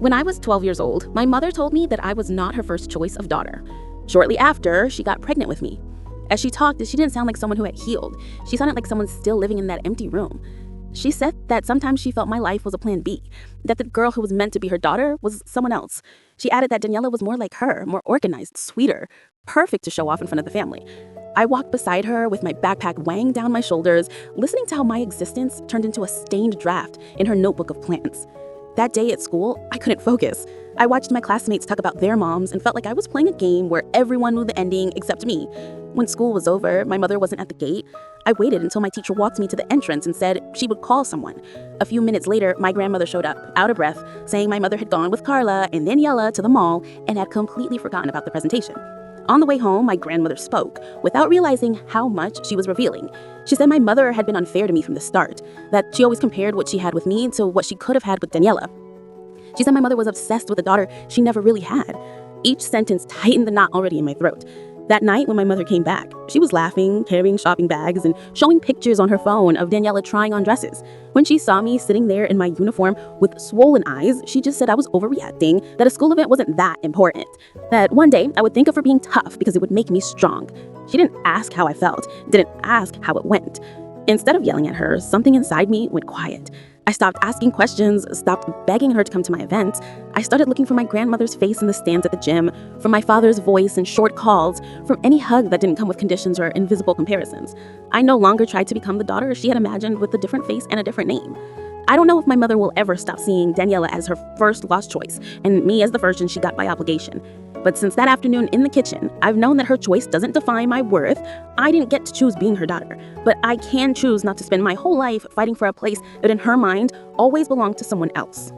When I was 12 years old, my mother told me that I was not her first choice of daughter. Shortly after, she got pregnant with me. As she talked, she didn't sound like someone who had healed. She sounded like someone still living in that empty room. She said that sometimes she felt my life was a plan B, that the girl who was meant to be her daughter was someone else. She added that Daniela was more like her, more organized, sweeter, perfect to show off in front of the family. I walked beside her with my backpack weighing down my shoulders, listening to how my existence turned into a stained draft in her notebook of plans. That day at school, I couldn't focus. I watched my classmates talk about their moms and felt like I was playing a game where everyone knew the ending except me. When school was over, my mother wasn't at the gate. I waited until my teacher walked me to the entrance and said she would call someone. A few minutes later, my grandmother showed up, out of breath, saying my mother had gone with Carla and Daniela to the mall and had completely forgotten about the presentation. On the way home, my grandmother spoke, without realizing how much she was revealing. She said my mother had been unfair to me from the start, that she always compared what she had with me to what she could have had with Daniela. She said my mother was obsessed with a daughter she never really had. Each sentence tightened the knot already in my throat. That night when my mother came back, she was laughing, carrying shopping bags, and showing pictures on her phone of Daniela trying on dresses. When she saw me sitting there in my uniform with swollen eyes, she just said I was overreacting, that a school event wasn't that important, that one day I would think of her being tough because it would make me strong. She didn't ask how I felt, didn't ask how it went. Instead of yelling at her, something inside me went quiet. I stopped asking questions, stopped begging her to come to my events. I started looking for my grandmother's face in the stands at the gym, for my father's voice in short calls, from any hug that didn't come with conditions or invisible comparisons. I no longer tried to become the daughter she had imagined with a different face and a different name. I don't know if my mother will ever stop seeing Daniela as her first lost choice, and me as the version she got by obligation. But since that afternoon in the kitchen, I've known that her choice doesn't define my worth. I didn't get to choose being her daughter, but I can choose not to spend my whole life fighting for a place that in her mind always belonged to someone else.